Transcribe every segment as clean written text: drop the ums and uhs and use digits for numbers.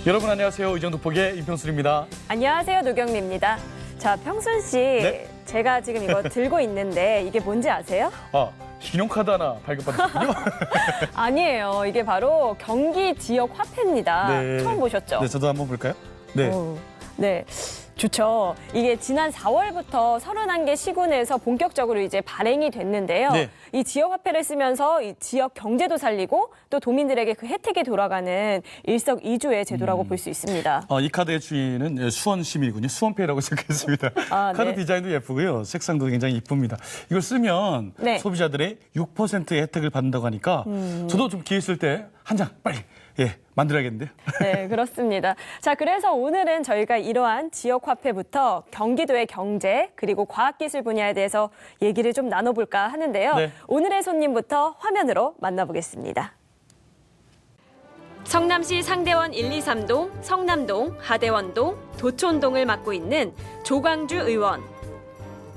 여러분 안녕하세요. 의정독복의 임평순입니다. 안녕하세요. 노경미입니다. 자, 평순 씨, 네? 제가 지금 이거 들고 있는데 이게 뭔지 아세요? 신용카드 하나 발급받으셨군요. 아니에요. 이게 바로 경기 지역 화폐입니다. 네. 처음 보셨죠? 네, 저도 한번 볼까요? 네. 네. 좋죠. 이게 지난 4월부터 31개 시군에서 본격적으로 이제 발행이 됐는데요. 네. 이 지역 화폐를 쓰면서 이 지역 경제도 살리고 또 도민들에게 그 혜택이 돌아가는 일석이조의 제도라고 볼 수 있습니다. 이 카드의 주인은 수원 시민이군요. 수원페이라고 적혀있습니다. 카드 네. 디자인도 예쁘고요. 색상도 굉장히 이쁩니다. 이걸 쓰면 네. 소비자들의 6%의 혜택을 받는다고 하니까 저도 좀 기회 있을 때 한 장 빨리 만들어야겠는데요. 네, 그렇습니다. 자, 그래서 오늘은 저희가 이러한 지역 화폐부터 경기도의 경제 그리고 과학기술 분야에 대해서 얘기를 좀 나눠볼까 하는데요. 네. 오늘의 손님부터 화면으로 만나보겠습니다. 성남시 상대원 1, 2, 3동, 성남동, 하대원동, 도촌동을 맡고 있는 조광주 의원.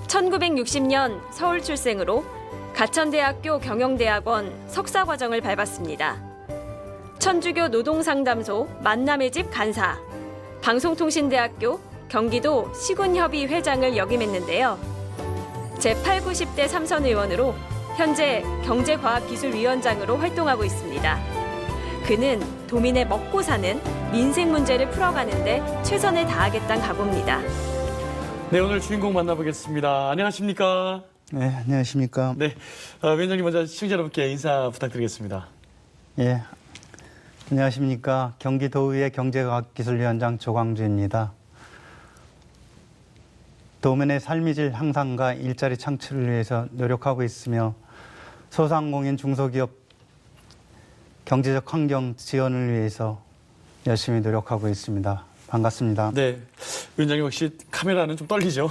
1960년 서울 출생으로 가천대학교 경영대학원 석사과정을 밟았습니다. 천주교 노동상담소 만남의 집 간사, 방송통신대학교 경기도 시군협의 회장을 역임했는데요. 제8, 90대 삼선 의원으로 현재 경제과학기술위원장으로 활동하고 있습니다. 그는 도민의 먹고 사는 민생 문제를 풀어가는 데 최선을 다하겠다는 각오입니다. 네, 오늘 주인공 만나보겠습니다. 안녕하십니까? 네, 안녕하십니까? 네, 위원장님 먼저 시청자 여러분께 인사 부탁드리겠습니다. 예, 안녕하십니까? 경기도의회 경제과학기술위원장 조광주입니다. 도민의 삶의 질 향상과 일자리 창출을 위해서 노력하고 있으며 소상공인 중소기업 경제적 환경 지원을 위해서 열심히 노력하고 있습니다. 반갑습니다. 네, 위원장님 혹시 카메라는 좀 떨리죠?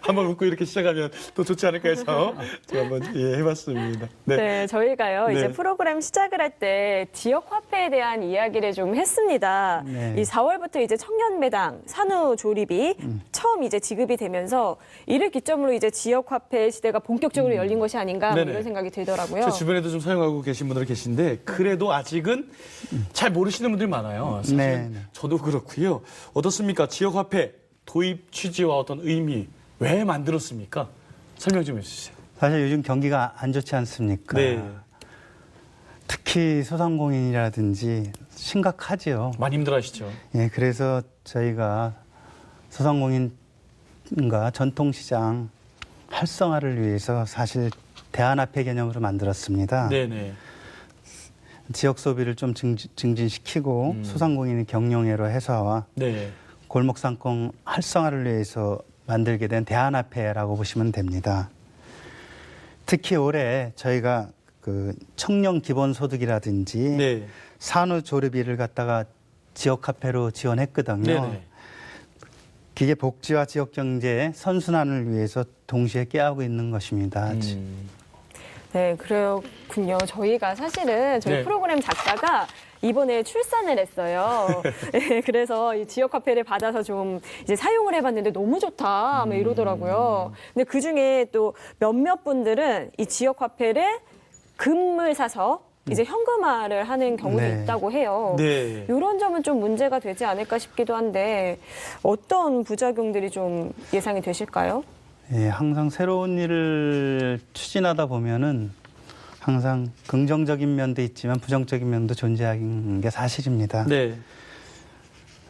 한번 웃고 이렇게 시작하면 또 좋지 않을까 해서 제가 한번 해봤습니다. 네, 저희가요 이제 네. 프로그램 시작을 할 때 지역 화폐에 대한 이야기를 좀 했습니다. 네. 이 4월부터 이제 청년배당, 산후조리비 처음 이제 지급이 되면서 이를 기점으로 이제 지역 화폐 시대가 본격적으로 열린 것이 아닌가 뭐 네네. 이런 생각이 들더라고요. 제 주변에도 좀 사용하고 계신 분들이 계신데 그래도 아직은 잘 모르시는 분들이 많아요. 사실 네. 저도 그렇고요. 어떻습니까? 지역화폐 도입 취지와 어떤 의미 왜 만들었습니까? 설명 좀 해주세요. 사실 요즘 경기가 안 좋지 않습니까? 네, 특히 소상공인이라든지 심각하지요. 많이 힘들어하시죠. 예, 그래서 저희가 소상공인과 전통시장 활성화를 위해서 사실 대안화폐 개념으로 만들었습니다. 네네. 지역 소비를 좀 증진시키고 소상공인의 경영회로 해소와 네. 골목상권 활성화를 위해서 만들게 된 대안화폐라고 보시면 됩니다. 특히 올해 저희가 그 청년 기본소득이라든지 네. 산후조리비를 갖다가 지역화폐로 지원했거든요. 네네. 기계 복지와 지역 경제의 선순환을 위해서 동시에 깨우고 있는 것입니다. 네, 그렇군요. 저희가 사실은 저희 네. 프로그램 작가가 이번에 출산을 했어요. 네, 그래서 이 지역 화폐를 받아서 좀 이제 사용을 해봤는데 너무 좋다 막 이러더라고요. 근데 그 중에 또 몇몇 분들은 이 지역 화폐를 금을 사서 이제 현금화를 하는 경우도 네. 있다고 해요. 네. 이런 점은 좀 문제가 되지 않을까 싶기도 한데 어떤 부작용들이 좀 예상이 되실까요? 예, 항상 새로운 일을 추진하다 보면은 항상 긍정적인 면도 있지만 부정적인 면도 존재하는 게 사실입니다. 네.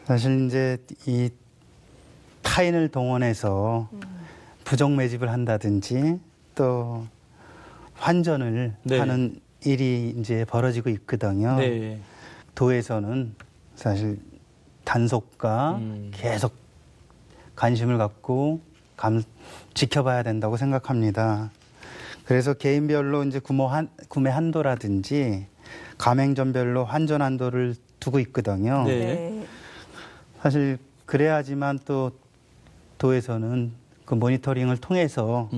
사실 이제 이 타인을 동원해서 부정 매집을 한다든지 또 환전을 네. 하는 일이 이제 벌어지고 있거든요. 네. 도에서는 사실 단속과 계속 관심을 갖고 지켜봐야 된다고 생각합니다. 그래서 개인별로 이제 구매 한도라든지 가맹점별로 환전 한도를 두고 있거든요. 네. 사실 그래야지만 또 도에서는 그 모니터링을 통해서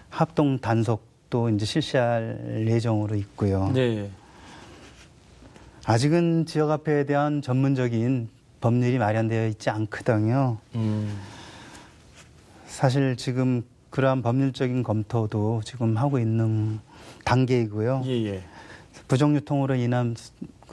합동 단속도 이제 실시할 예정으로 있고요. 네. 아직은 지역화폐에 대한 전문적인 법률이 마련되어 있지 않거든요. 사실 지금 그러한 법률적인 검토도 지금 하고 있는 단계이고요. 예. 부정유통으로 인한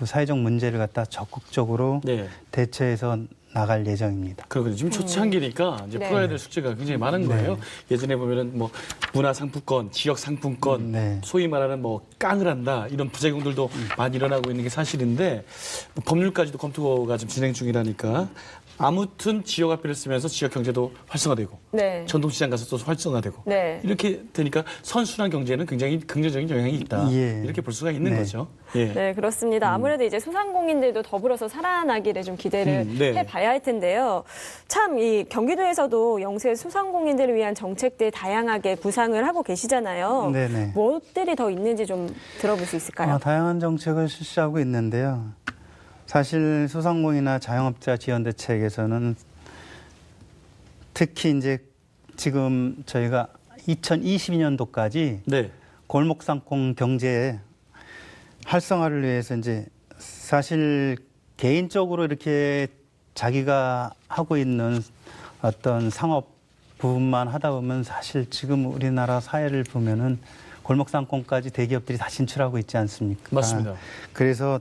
그 사회적 문제를 갖다 적극적으로 네. 대처해서 나갈 예정입니다. 그렇군요. 지금 초창기니까 이제 네. 풀어야 될 숙제가 굉장히 많은 거예요. 예전에 보면은 뭐 문화 상품권, 지역 상품권, 네. 소위 말하는 뭐 깡을 한다 이런 부작용들도 많이 일어나고 있는 게 사실인데 뭐 법률까지도 검토가 좀 진행 중이라니까 아무튼 지역 화폐를 쓰면서 지역 경제도 활성화되고 네. 전통시장 가서 또 활성화되고 네. 이렇게 되니까 선순환 경제는 굉장히 긍정적인 영향이 있다. 예. 이렇게 볼 수가 있는 네. 거죠. 예. 네, 그렇습니다. 아무래도 이제 소상공인들도 더불어서 살아나기를 좀 기대를 네. 해봐야 할 텐데요. 참 이 경기도에서도 영세 소상공인들을 위한 정책들 다양하게 구상을 하고 계시잖아요. 네네. 무엇들이 더 있는지 좀 들어볼 수 있을까요? 다양한 정책을 실시하고 있는데요. 사실 소상공인이나 자영업자 지원 대책에서는 특히 이제 지금 저희가 2022년도까지 네. 골목상권 경제 활성화를 위해서 이제 사실 개인적으로 이렇게 자기가 하고 있는 어떤 상업 부분만 하다 보면 사실 지금 우리나라 사회를 보면은 골목상권까지 대기업들이 다 진출하고 있지 않습니까? 맞습니다. 그래서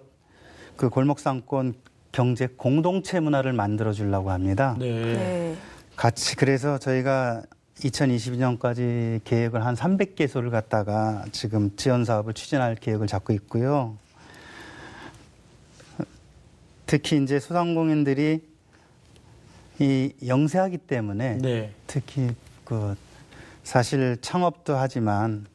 그 골목상권 경제 공동체 문화를 만들어 주려고 합니다. 네. 네. 같이 그래서 저희가 2022년까지 계획을 한 300개소를 갖다가 지금 지원 사업을 추진할 계획을 잡고 있고요. 특히 이제 소상공인들이 이 영세하기 때문에 네. 특히 그 사실 창업도 하지만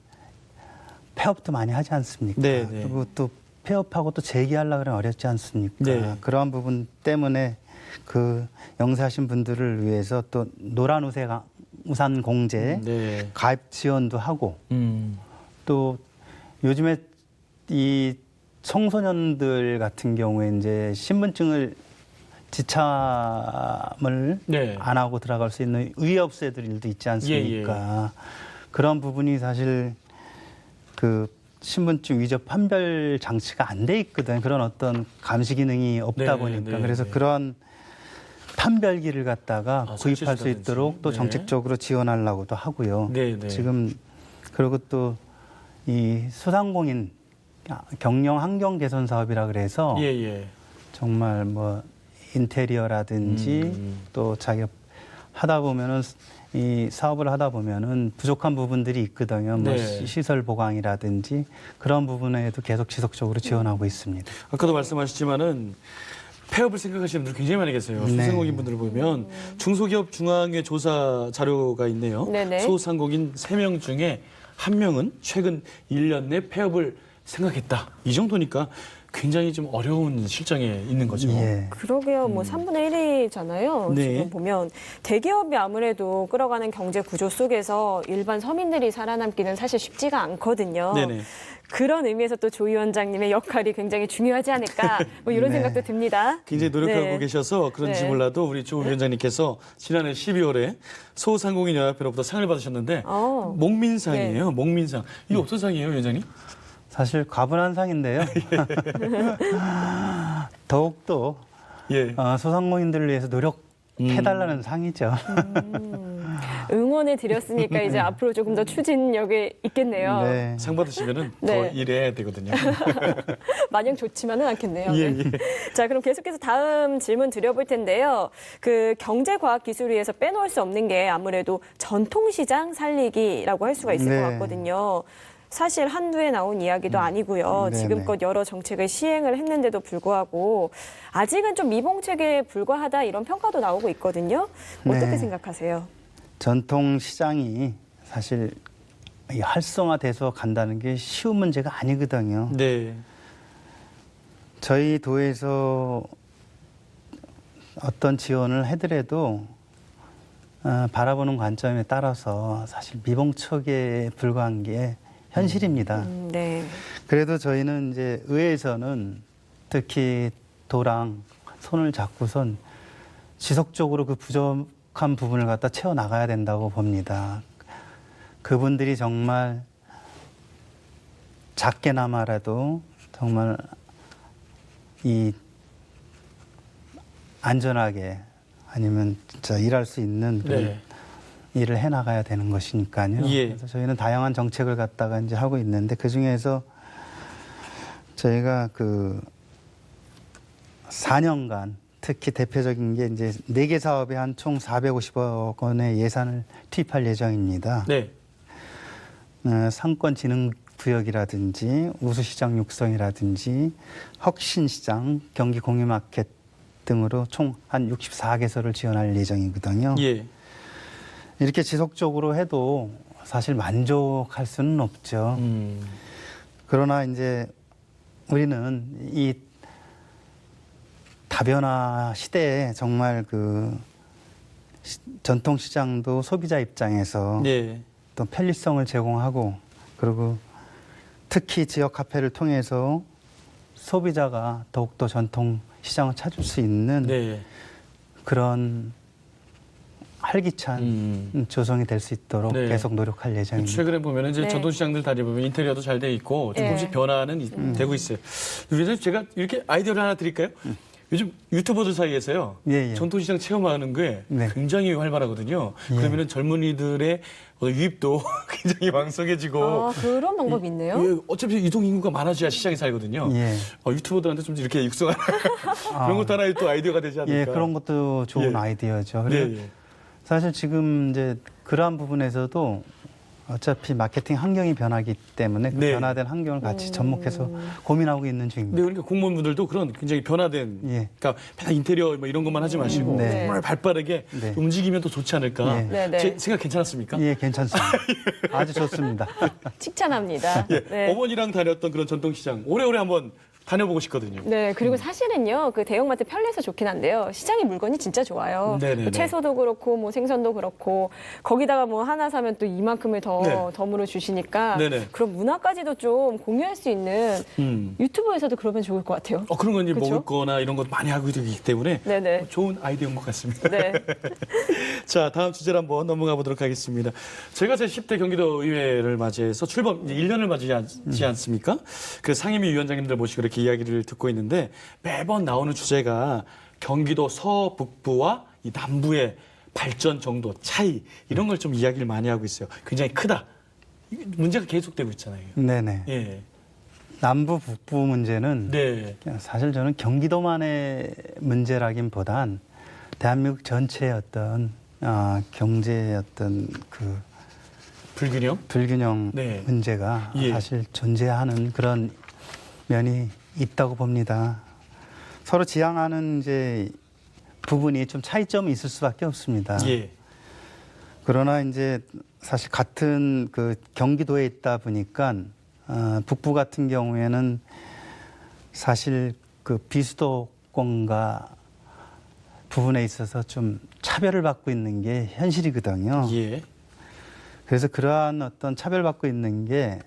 폐업도 많이 하지 않습니까? 네, 네. 그리고 또 폐업하고 또 재기하려고 그러면 어렵지 않습니까? 네. 그러한 부분 때문에 그 영세하신 분들을 위해서 또 노란 우산 공제 네. 가입 지원도 하고 음. 또 요즘에 이 청소년들 같은 경우에 이제 신분증을 지참을 네. 안 하고 들어갈 수 있는 의협세들도 있지 않습니까? 그런 부분이 사실 그 신분증 위조 판별 장치가 안 돼 있거든. 그런 어떤 감시 기능이 없다 네, 보니까 네, 그래서 네. 그런 판별기를 갖다가 구입할 수 설치해준다든지. 있도록 또 네. 정책적으로 지원하려고도 하고요. 네, 네. 지금 그리고 또 이 소상공인 경영 환경 개선 사업이라 그래서 예, 예. 정말 뭐 인테리어라든지 또 자기 하다 보면은 이 사업을 하다 보면은 부족한 부분들이 있거든요. 뭐 네. 시설 보강이라든지 그런 부분에도 계속 지속적으로 지원하고 있습니다. 아까도 말씀하셨지만은 폐업을 생각하시는 분들 굉장히 많이 계세요. 네. 소상공인 분들을 보면 중소기업 중앙회 조사 자료가 있네요. 네네. 소상공인 3명 중에 1명은 최근 1년 내 폐업을 생각했다. 이 정도니까 굉장히 좀 어려운 실정에 있는 거죠. 예. 그러게요. 뭐 3분의 1이잖아요. 네. 지금 보면 대기업이 아무래도 끌어가는 경제 구조 속에서 일반 서민들이 살아남기는 사실 쉽지가 않거든요. 네네. 그런 의미에서 또 조 위원장님의 역할이 굉장히 중요하지 않을까 뭐 이런 네. 생각도 듭니다. 굉장히 노력하고 네. 계셔서 그런지 네. 몰라도 우리 조 위원장님께서 지난해 12월에 소상공인 연합회로부터 상을 받으셨는데 목민상이에요. 목민상. 이게 어떤 상이에요, 위원장님? 사실 과분한 상인데요. 더욱더 예. 소상공인들을 위해서 노력해달라는 상이죠. 응원을 드렸으니까 이제 앞으로 조금 더 추진력이 있겠네요. 네. 상 받으시면은 더 네. 일해야 되거든요. 마냥 좋지만은 않겠네요. 예, 네. 예. 자, 그럼 계속해서 다음 질문 드려볼 텐데요. 그 경제과학기술을 위해서 빼놓을 수 없는 게 아무래도 전통시장 살리기라고 할 수가 있을 네. 것 같거든요. 사실 한두 해 나온 이야기도 아니고요. 네네. 지금껏 여러 정책을 시행을 했는데도 불구하고 아직은 좀 미봉책에 불과하다 이런 평가도 나오고 있거든요. 어떻게 네. 생각하세요? 전통 시장이 사실 이 활성화돼서 간다는 게 쉬운 문제가 아니거든요. 네. 저희 도에서 어떤 지원을 해더라도 바라보는 관점에 따라서 사실 미봉책에 불과한 게 현실입니다. 네. 그래도 저희는 이제 의회에서는 특히 도랑 손을 잡고선 지속적으로 그 부족한 부분을 갖다 채워 나가야 된다고 봅니다. 그분들이 정말 작게나마라도 정말 이 안전하게 아니면 진짜 일할 수 있는 그런 네. 일을 해 나가야 되는 것이니까요. 예. 그래서 저희는 다양한 정책을 갖다가 이제 하고 있는데 그 중에서 저희가 그 4년간 특히 대표적인 게 이제 4개 사업에 한 총 450억 원의 예산을 투입할 예정입니다. 네. 상권 진흥 구역이라든지 우수시장 육성이라든지 혁신시장, 경기 공유마켓 등으로 총 한 64개소를 지원할 예정이거든요. 예. 이렇게 지속적으로 해도 사실 만족할 수는 없죠. 그러나 이제 우리는 이 다변화 시대에 정말 그 전통시장도 소비자 입장에서 네. 또 편리성을 제공하고 그리고 특히 지역 카페를 통해서 소비자가 더욱더 전통 시장을 찾을 수 있는 네. 그런 활기찬 조성이 될 수 있도록 네. 계속 노력할 예정입니다. 최근에 보면 이제 네. 전통시장들 다녀보면 인테리어도 잘 돼 있고 조금씩 네. 변화는 되고 있어요. 요즘 제가 이렇게 아이디어를 하나 드릴까요? 요즘 유튜버들 사이에서요. 예, 예. 전통시장 체험하는 게 네. 굉장히 활발하거든요. 예. 그러면은 젊은이들의 유입도 굉장히 왕성해지고 아, 그런 방법이 있네요. 예, 어차피 이동 인구가 많아져야 시장이 살거든요. 예. 유튜버들한테 좀 이렇게 육성하는 그런 것도 하나의 또 아이디어가 되지 않을까. 예, 그런 것도 좋은 예. 아이디어죠. 네, 그리고 예. 사실 지금 이제 그러한 부분에서도 어차피 마케팅 환경이 변하기 때문에 그 네. 변화된 환경을 같이 접목해서 고민하고 있는 네, 중입니다. 그러니까 공무원분들도 그런 굉장히 변화된, 예. 그러니까 맨날 인테리어 뭐 이런 것만 하지 마시고 네. 정말 발빠르게 네. 움직이면 더 좋지 않을까. 예. 네, 네. 제 생각 괜찮았습니까? 예, 괜찮습니다. 아주 좋습니다. 칭찬합니다. 예, 네. 어머니랑 다녔던 그런 전통시장 오래오래 한번 다녀보고 싶거든요. 네, 그리고 사실은요, 그 대형마트 편리해서 좋긴 한데요. 시장의 물건이 진짜 좋아요. 네네네. 뭐 채소도 그렇고, 뭐 생선도 그렇고, 거기다가 뭐 하나 사면 또 이만큼을 더 네. 덤으로 주시니까 네네. 그런 문화까지도 좀 공유할 수 있는 유튜브에서도 그러면 좋을 것 같아요. 그런 건 이제 그쵸? 먹을 거나 이런 것도 많이 하고 있기 때문에 네네. 좋은 아이디어인 것 같습니다. 네. 자, 다음 주제로 한번 넘어가 보도록 하겠습니다. 제가 제10대 경기도 의회를 맞이해서 출범 이제 1년을 맞이하지 않습니까? 그 상임위 위원장님들 모시고 이렇게 이야기를 듣고 있는데 매번 나오는 주제가 경기도 서북부와 이 남부의 발전 정도 차이 이런 걸 좀 이야기를 많이 하고 있어요. 굉장히 크다. 이게 문제가 계속되고 있잖아요. 네네. 예. 남부 북부 문제는 네. 그냥 사실 저는 경기도만의 문제라기보단 대한민국 전체의 어떤 경제의 어떤 그 불균형? 불균형 네. 문제가 예. 사실 존재하는 그런 면이 있다고 봅니다. 서로 지향하는 이제 부분이 좀 차이점이 있을 수밖에 없습니다. 예. 그러나 이제 사실 같은 그 경기도에 있다 보니까 북부 같은 경우에는 사실 그 비수도권과 부분에 있어서 좀 차별을 받고 있는 게 현실이거든요. 예. 그래서 그러한 어떤 차별받고 있는 게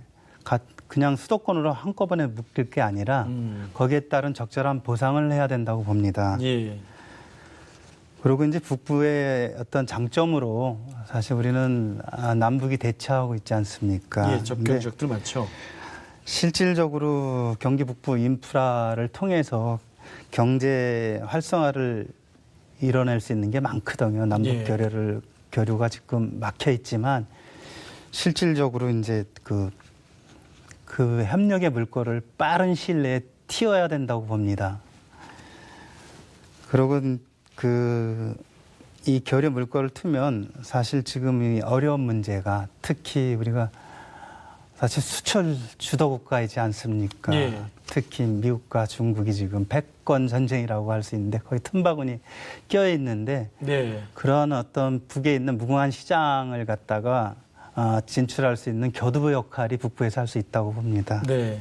그냥 수도권으로 한꺼번에 묶일 게 아니라 거기에 따른 적절한 보상을 해야 된다고 봅니다. 예. 그리고 이제 북부의 어떤 장점으로 사실 우리는 남북이 대처하고 있지 않습니까? 예, 접경 지역들 많죠. 실질적으로 경기 북부 인프라를 통해서 경제 활성화를 이뤄낼 수 있는 게 많거든요. 남북 예. 교류가 지금 막혀 있지만 실질적으로 이제 그 협력의 물꼬를 빠른 시일 내에 틔워야 된다고 봅니다. 그리고 이 교류 물꼬를 트면 사실 지금 이 어려운 문제가 특히 우리가 사실 수출 주도 국가이지 않습니까? 예. 특히 미국과 중국이 지금 패권 전쟁이라고 할 수 있는데 거의 틈바구니 껴 있는데 네. 그런 어떤 북에 있는 무궁한 시장을 갖다가 진출할 수 있는 교두보 역할이 북부에서 할 수 있다고 봅니다. 네.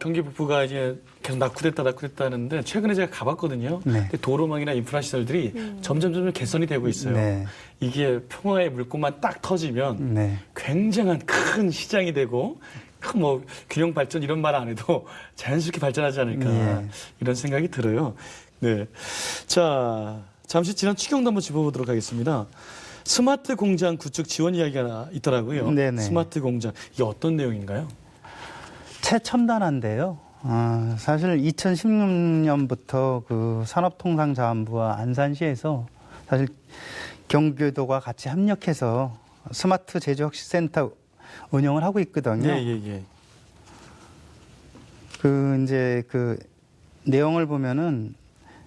경기 북부가 이제 계속 낙후됐다 하는데 최근에 제가 가봤거든요. 네. 근데 도로망이나 인프라 시설들이 점점 개선이 되고 있어요. 네. 이게 평화의 물꼬만 딱 터지면 네. 굉장한 큰 시장이 되고 큰 뭐 균형 발전 이런 말 안 해도 자연스럽게 발전하지 않을까 예. 이런 생각이 들어요. 네. 자, 잠시 지난 추경도 한번 짚어보도록 하겠습니다. 스마트 공장 구축 지원 이야기가 있더라고요. 네네. 스마트 공장 이게 어떤 내용인가요? 최첨단한데요. 사실 2016년부터 그 산업통상자원부와 안산시에서 사실 경기도가 같이 협력해서 스마트 제조혁신센터 운영을 하고 있거든요. 예. 이제 내용을 보면은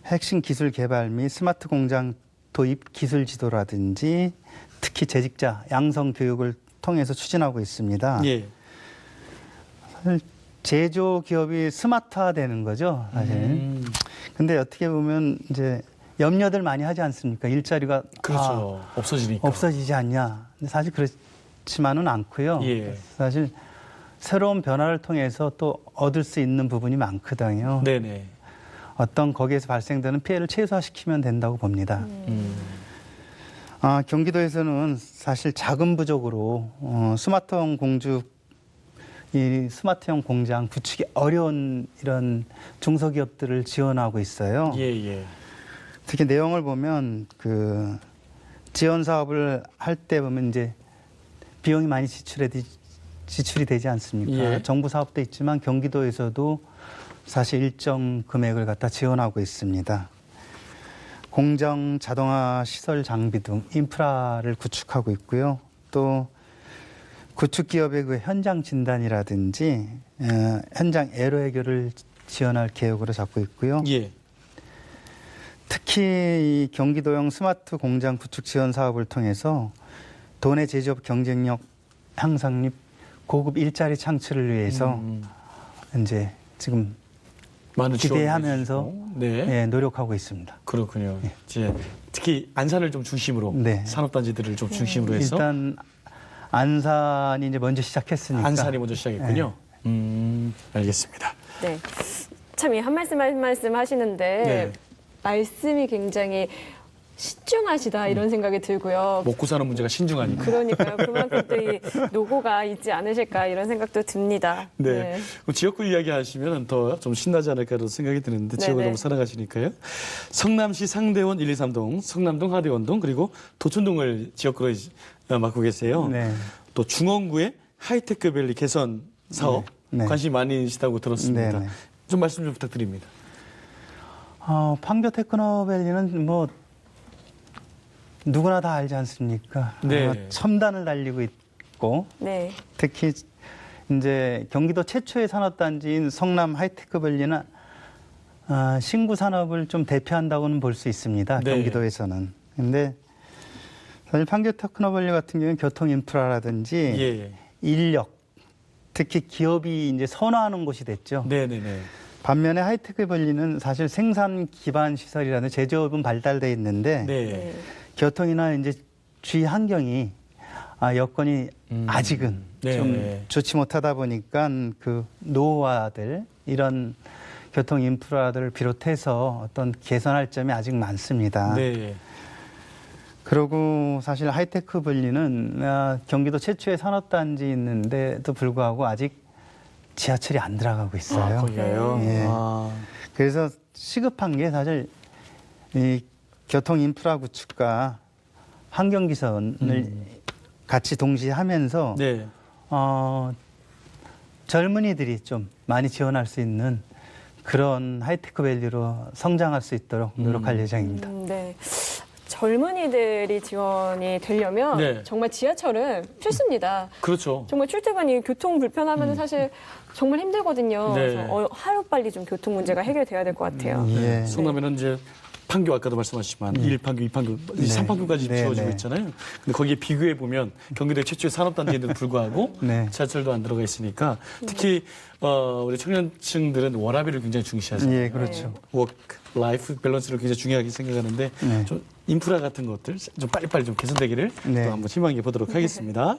핵심 기술 개발 및 스마트 공장 도입 기술 지도라든지 특히 재직자 양성 교육을 통해서 추진하고 있습니다. 예. 사실 제조 기업이 스마트화되는 거죠, 사실. 근데 어떻게 보면 이제 염려들 많이 하지 않습니까? 일자리가 그렇죠. 없어지니까. 없어지지 않냐. 근데 사실 그렇지만은 않고요. 예. 사실 새로운 변화를 통해서 또 얻을 수 있는 부분이 많거든요. 네네. 어떤 거기에서 발생되는 피해를 최소화시키면 된다고 봅니다. 경기도에서는 사실 자금 부족으로 스마트형 공장 구축이 어려운 이런 중소기업들을 지원하고 있어요. 예, 예. 특히 내용을 보면 그 지원 사업을 할 때 보면 이제 비용이 많이 지출이 되지 않습니까? 예. 정부 사업도 있지만 경기도에서도 사실 일정 금액을 갖다 지원하고 있습니다. 공정 자동화 시설 장비 등 인프라를 구축하고 있고요. 또 구축 기업의 그 현장 진단이라든지 현장 에러 해결을 지원할 계획으로 잡고 있고요. 예. 특히 이 경기도형 스마트 공장 구축 지원 사업을 통해서 도내 제조업 경쟁력 향상 및 고급 일자리 창출을 위해서 이제 지금 많은 기대하면서 지원을 해주시고. 네. 예, 노력하고 있습니다. 그렇군요. 이제 특히 안산을 좀 중심으로 네. 산업단지들을 좀 중심으로 해서 일단 안산이 이제 먼저 시작했으니까 안산이 먼저 시작했군요. 알겠습니다. 네. 참 이 한 말씀 한 말씀 하시는데 네. 말씀이 굉장히 신중하시다 이런 생각이 들고요. 먹고 사는 문제가 신중하니까. 그러니까요. 그만큼 또 이 노고가 있지 않으실까 이런 생각도 듭니다. 네. 그럼 지역구 이야기 하시면 더 좀 신나지 않을까라는 생각이 드는데 지역을 네네. 너무 사랑하시니까요. 성남시 상대원 1, 2, 3동, 성남동, 하대원동 그리고 도촌동을 지역구로 맡고 계세요. 네. 또 중원구의 하이테크밸리 개선 사업 네. 네. 관심 많으시다고 들었습니다. 네네. 좀 말씀 좀 부탁드립니다. 판교 테크노밸리는 뭐 누구나 다 알지 않습니까? 네. 첨단을 달리고 있고 네. 특히 이제 경기도 최초의 산업단지인 성남 하이테크밸리는 신구 산업을 좀 대표한다고는 볼 수 있습니다. 네. 경기도에서는. 근데 사실 판교 테크노밸리 같은 경우는 교통 인프라라든지 예. 인력, 특히 기업이 이제 선호하는 곳이 됐죠. 네네네. 반면에 하이테크밸리는 사실 생산 기반 시설이라는 제조업은 발달돼 있는데 네. 네. 교통이나 이제 주위 환경이 여건이 아직은 네. 좀 좋지 못하다 보니까 그 노후화들 이런 교통 인프라들을 비롯해서 어떤 개선할 점이 아직 많습니다. 네. 그리고 사실 하이테크밸리는 경기도 최초의 산업단지 있는데도 불구하고 아직 지하철이 안 들어가고 있어요. 거기가요. 예. 아. 그래서 시급한 게 사실 이 교통 인프라 구축과 환경 기선을 같이 동시에 하면서 네. 젊은이들이 좀 많이 지원할 수 있는 그런 하이테크밸리로 성장할 수 있도록 노력할 예정입니다. 네. 젊은이들이 지원이 되려면 네. 정말 지하철은 필수입니다. 그렇죠. 정말 출퇴근이 교통 불편하면 사실 정말 힘들거든요. 네. 그래서 하루빨리 좀 교통 문제가 해결돼야 될 것 같아요. 예. 성남에는 이제 판교 아까도 말씀하셨지만 1판교, 2판교, 3판교까지 네, 지어지고 네. 있잖아요. 근데 거기에 비교해 보면 경기도 최초의 산업단지에도 불구하고 네. 지하철도 안 들어가 있으니까 특히 우리 청년층들은 워라밸을 굉장히 중시하잖아요. 예, 그렇죠. 워크 라이프 밸런스를 굉장히 중요하게 생각하는데 네. 좀 인프라 같은 것들 좀 빨리빨리 좀 개선되기를 네. 또 한번 희망해 보도록 하겠습니다.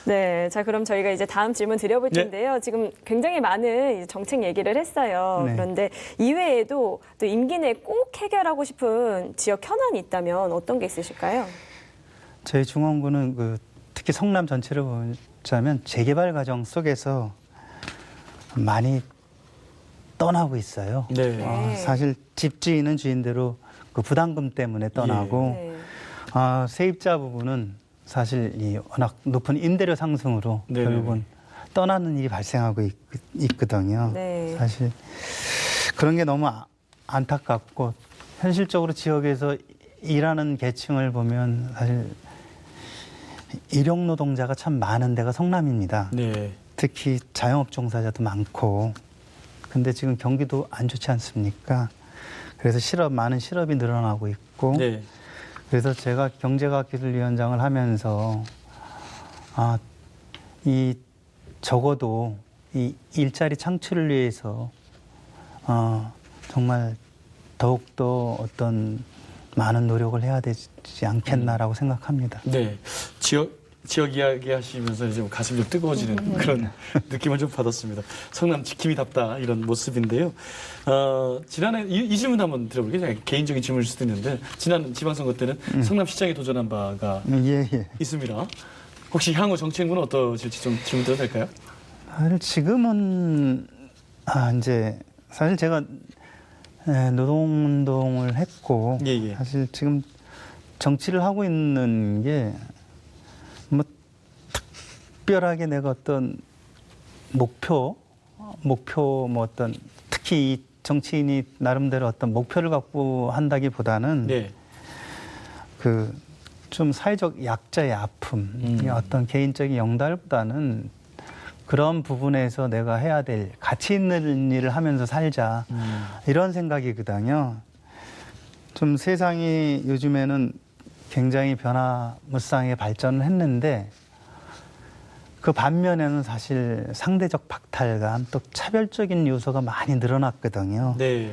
네, 자 그럼 저희가 이제 다음 질문 드려볼 네. 텐데요. 지금 굉장히 많은 이제 정책 얘기를 했어요. 네. 그런데 이외에도 또 임기 내에 꼭 해결하고 싶은 지역 현안이 있다면 어떤 게 있으실까요? 저희 중원구는 특히 성남 전체를 보자면 재개발 과정 속에서 많이 떠나고 있어요. 네. 사실 집주인은 주인대로 그 부담금 때문에 떠나고 네. 세입자 부분은 사실 이 워낙 높은 임대료 상승으로 네네네. 결국은 떠나는 일이 발생하고 있거든요. 네. 사실 그런 게 너무 안타깝고 현실적으로 지역에서 일하는 계층을 보면 사실 일용 노동자가 참 많은 데가 성남입니다. 네. 특히 자영업 종사자도 많고 근데 지금 경기도 안 좋지 않습니까? 그래서 많은 실업이 늘어나고 있고 네. 그래서 제가 경제과학기술위원장을 하면서 적어도 이 일자리 창출을 위해서 정말 더욱더 어떤 많은 노력을 해야 되지 않겠나라고 생각합니다. 네. 지역 이야기 하시면서 이제 가슴이 좀 뜨거워지는 그런 느낌을 좀 받았습니다. 성남 지킴이답다 이런 모습인데요. 지난해 이 질문 한번 드려볼게요. 그냥 개인적인 질문일 수도 있는데 지난 지방선거 때는 성남시장에 도전한 바가 예. 있습니다. 혹시 향후 정치행보는 어떠실지 좀 질문 드려도 될까요? 사실 지금은 이제 사실 제가 노동운동을 했고 예. 사실 지금 정치를 하고 있는 게 뭐 특별하게 내가 어떤 목표 뭐 어떤 특히 이 정치인이 나름대로 어떤 목표를 갖고 한다기보다는 네. 그 좀 사회적 약자의 아픔, 어떤 개인적인 영달보다는 그런 부분에서 내가 해야 될 가치 있는 일을 하면서 살자 이런 생각이거든요. 좀 세상이 요즘에는 굉장히 변화무쌍하게 발전을 했는데 그 반면에는 사실 상대적 박탈감 또 차별적인 요소가 많이 늘어났거든요. 네.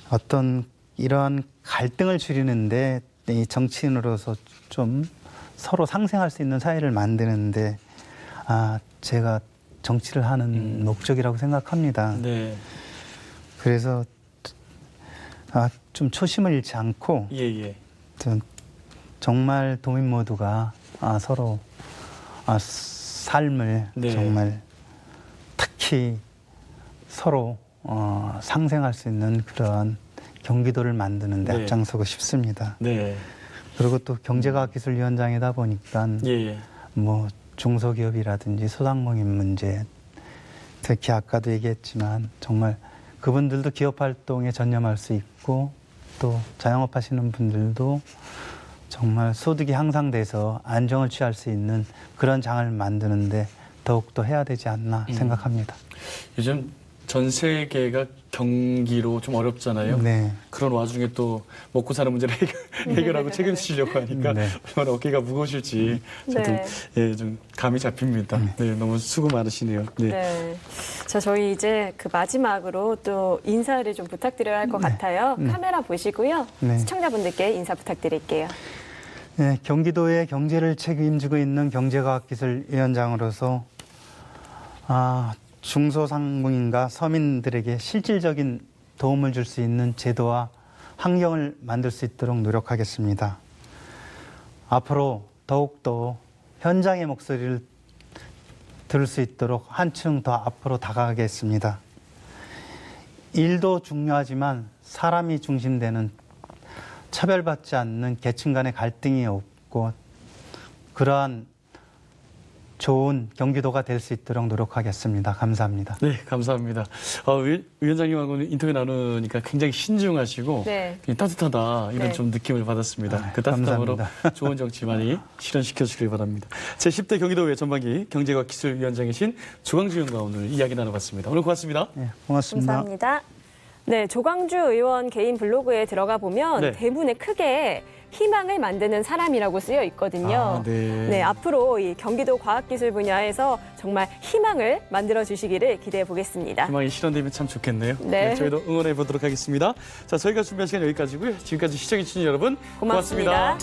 어떤 이러한 갈등을 줄이는데 이 정치인으로서 좀 서로 상생할 수 있는 사회를 만드는데 제가 정치를 하는 목적이라고 생각합니다. 네. 그래서 좀 초심을 잃지 않고 예. 좀 정말 도민 모두가 서로 삶을 네. 정말 특히 서로 상생할 수 있는 그런 경기도를 만드는 데 네. 앞장서고 싶습니다. 네. 그리고 또 경제과학기술위원장이다 보니까 예. 뭐 중소기업이라든지 소상공인 문제, 특히 아까도 얘기했지만 정말 그분들도 기업 활동에 전념할 수 있고 또 자영업 하시는 분들도 정말 소득이 향상돼서 안정을 취할 수 있는 그런 장을 만드는데 더욱더 해야 되지 않나 생각합니다. 요즘 전 세계가 경기로 좀 어렵잖아요. 네. 그런 와중에 또 먹고 사는 문제를 해결하고 책임지려고 하니까 네. 얼마나 어깨가 무거우실지 좀 감이 잡힙니다. 네, 너무 수고 많으시네요. 네. 네. 자, 저희 이제 그 마지막으로 또 인사를 좀 부탁드려야 할 것 같아요. 카메라 보시고요. 네. 시청자분들께 인사 부탁드릴게요. 네, 경기도의 경제를 책임지고 있는 경제과학기술위원장으로서 중소상공인과 서민들에게 실질적인 도움을 줄 수 있는 제도와 환경을 만들 수 있도록 노력하겠습니다. 앞으로 더욱더 현장의 목소리를 들을 수 있도록 한층 더 앞으로 다가가겠습니다. 일도 중요하지만 사람이 중심되는 차별받지 않는 계층 간의 갈등이 없고 그러한 좋은 경기도가 될 수 있도록 노력하겠습니다. 감사합니다. 네, 감사합니다. 위원장님하고는 인터뷰 나누니까 굉장히 신중하시고 네. 따뜻하다 이런 네. 좀 느낌을 받았습니다. 그 따뜻함으로 감사합니다. 좋은 정치 많이 실현시켜 주시길 바랍니다. 제10대 경기도의회 전반기 경제과학기술위원장이신 조광주 의원과 오늘 이야기 나눠봤습니다. 오늘 고맙습니다. 네, 고맙습니다. 감사합니다. 네, 조광주 의원 개인 블로그에 들어가 보면 네. 대문에 크게 희망을 만드는 사람이라고 쓰여 있거든요. 네. 앞으로 이 경기도 과학기술 분야에서 정말 희망을 만들어 주시기를 기대해 보겠습니다. 희망이 실현되면 참 좋겠네요. 네. 저희도 응원해 보도록 하겠습니다. 자, 저희가 준비한 시간 여기까지고요. 지금까지 시청해주신 여러분 고맙습니다.